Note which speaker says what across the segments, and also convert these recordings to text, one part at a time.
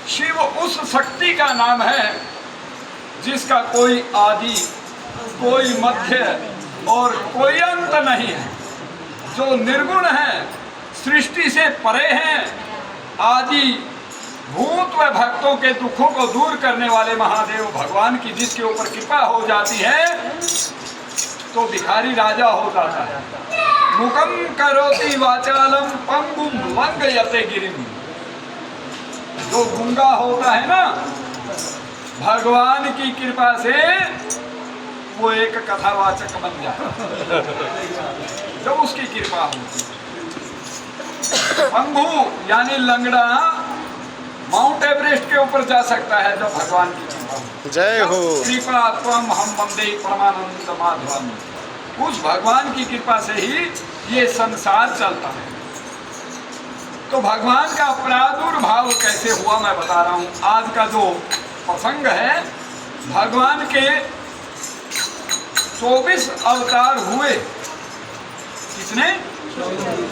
Speaker 1: शिव उस शक्ति का नाम है जिसका कोई आदि, कोई मध्य और कोई अंत नहीं है, जो निर्गुण है, सृष्टि से परे हैं, आदि भूत व भक्तों के दुखों को दूर करने वाले महादेव भगवान की जिसके ऊपर कृपा हो जाती है तो भिखारी राजा हो जाता है। मुखम करोति वाचालम पंगुम लंघयते गिरिम। जो गूंगा होता है ना, भगवान की कृपा से वो एक कथावाचक बन जाता है जब उसकी कृपा होती है। पंगु यानी लंगड़ा माउंट एवरेस्ट के ऊपर जा सकता है जब भगवान की कृपा हो।
Speaker 2: जय हो।
Speaker 1: कृपा त्वम हम वंदे परमानंद माधवम। उस भगवान की कृपा से ही ये संसार चलता है। तो भगवान का प्रादुर्भाव कैसे हुआ मैं बता रहा हूँ। आज का जो प्रसंग है, भगवान के 24 अवतार हुए। कितने?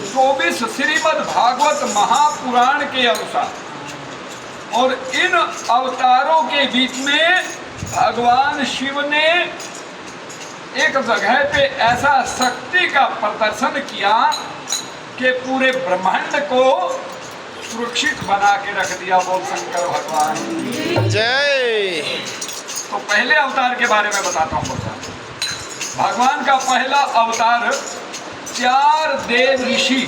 Speaker 1: 24 श्रीमद् भागवत महापुराण के अनुसार। और इन अवतारों के बीच में भगवान शिव ने एक जगह पे ऐसा शक्ति का प्रदर्शन किया कि पूरे ब्रह्मांड को सुरक्षित बना के रख दिया। बोल शंकर भगवान
Speaker 2: जय।
Speaker 1: तो पहले अवतार के बारे में बताता हूँ। भगवान का पहला अवतार 4 देव ऋषि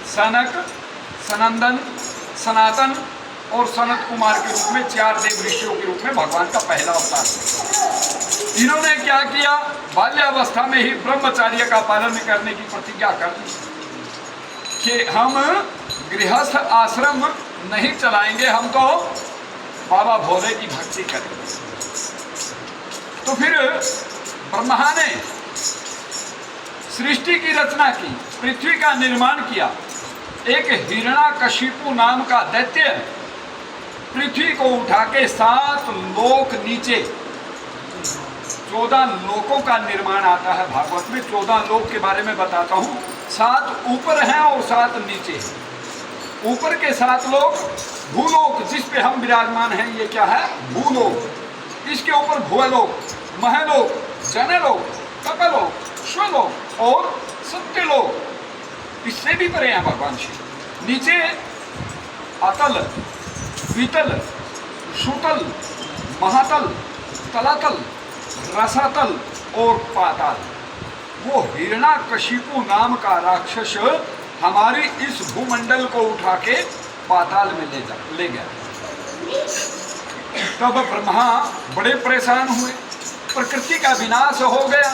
Speaker 1: सनक, सनंदन, सनातन और सनत कुमार के रूप में 4 देव ऋषियों के रूप में भगवान का पहला अवतार। इन्होंने क्या किया? बाल्यावस्था में ही ब्रह्मचर्य का पालन करने की प्रतिज्ञा कर दी कि हम गृहस्थ आश्रम नहीं चलाएंगे, हम तो बाबा भोले की भक्ति करेंगे। तो फिर ब्रह्मा ने सृष्टि की रचना की, पृथ्वी का निर्माण किया। एक हिरण्याकशिपु नाम का दैत्य पृथ्वी को उठा के 7 लोक नीचे, 14 लोकों का निर्माण आता है भागवत में। 14 लोक के बारे में बताता हूँ। 7 ऊपर हैं और 7 नीचे हैं। ऊपर के 7 लोक भूलोक, जिस पे हम विराजमान हैं, ये क्या है? भूलोक। इसके ऊपर भुवलोक, महलोक, जनलोक, कपलोक, स्वलोक और सत्यलोक। इससे भी परे हैं भगवान शिव। नीचे अतल, वितल, सुतल, महातल, तलातल, रसातल और पाताल। वो हिरण्याकशिपु नाम का राक्षस हमारी इस भूमंडल को उठा के पाताल में ले गया। तब ब्रह्मा बड़े परेशान हुए, प्रकृति का विनाश हो गया।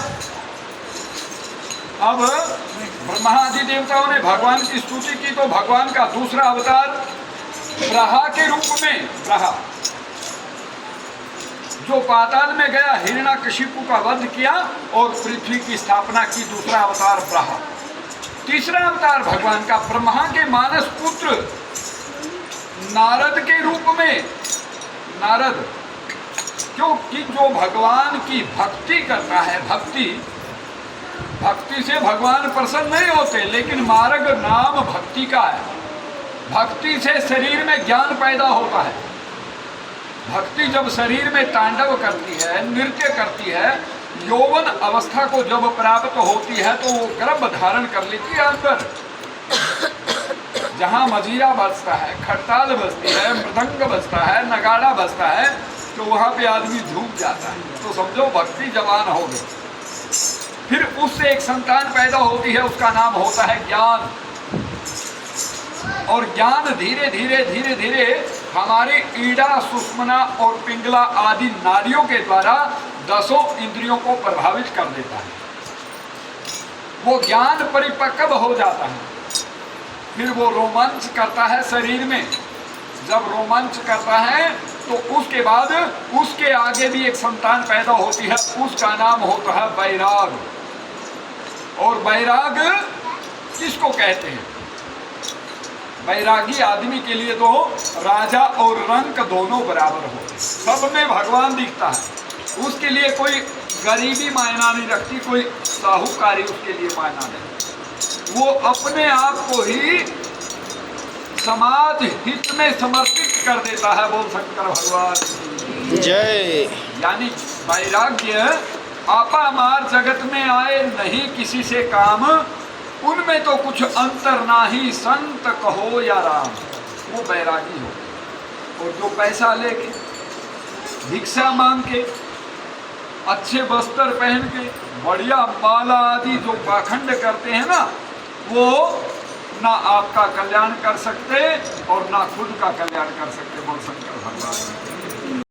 Speaker 1: अब ब्रह्मादि देवताओं ने भगवान की स्तुति की तो भगवान का दूसरा अवतार ब्रहा के रूप में, ब्रहा जो पाताल में गया, हिरण्याकशिपु का वध किया और पृथ्वी की स्थापना की। दूसरा अवतार ब्रहा। तीसरा अवतार भगवान का ब्रह्मा के मानस पुत्र नारद के रूप में। नारद क्योंकि जो भगवान की भक्ति करता है, भक्ति से भगवान प्रसन्न नहीं होते, लेकिन मार्ग नाम भक्ति का है। भक्ति से शरीर में ज्ञान पैदा होता है। भक्ति जब शरीर में तांडव करती है, नृत्य करती है, यौवन अवस्था को जब प्राप्त होती है तो वो गर्भ धारण कर लेती है अंदर। जहाँ मजीरा बजता है, खड़ताल बजती है, मृदंग बजता है, नगाड़ा बजता है, तो वहाँ पे आदमी झूम जाता है। तो समझो भक्ति जवान हो गई। फिर उससे एक संतान पैदा होती है, उसका नाम होता है ज्ञान। और ज्ञान धीरे धीरे धीरे धीरे हमारे ईड़ा, सुषुम्ना और पिंगला आदि नाड़ियों के द्वारा 10 इंद्रियों को प्रभावित कर देता है। वो ज्ञान परिपक्व हो जाता है। फिर वो रोमांच करता है शरीर में। जब रोमांच करता है तो उसके बाद उसके आगे भी एक संतान पैदा होती है, उसका नाम होता है बैराग। और बैराग किसको कहते हैं? बैरागी आदमी के लिए तो राजा और रंक दोनों बराबर होते हैं, सब में भगवान दिखता है। उसके लिए कोई गरीबी मायना नहीं रखती, कोई साहूकारी उसके लिए मायना नहीं। वो अपने आप को ही समाज हित में समर्पित नष्ट कर देता है। बोल शंकर भगवान की
Speaker 2: जय।
Speaker 1: यानी वैराग्य आपामार जगत में आए नहीं किसी से काम, उनमें तो कुछ अंतर नाही संत कहो या राम, वो बैरागी हो। और जो पैसा लेके भिक्षा मांग के अच्छे वस्त्र पहन के बढ़िया माला आदि जो पाखंड करते हैं ना, वो ना आपका कल्याण कर सकते और ना खुद का कल्याण कर सकते। बोल शंकर भगवान।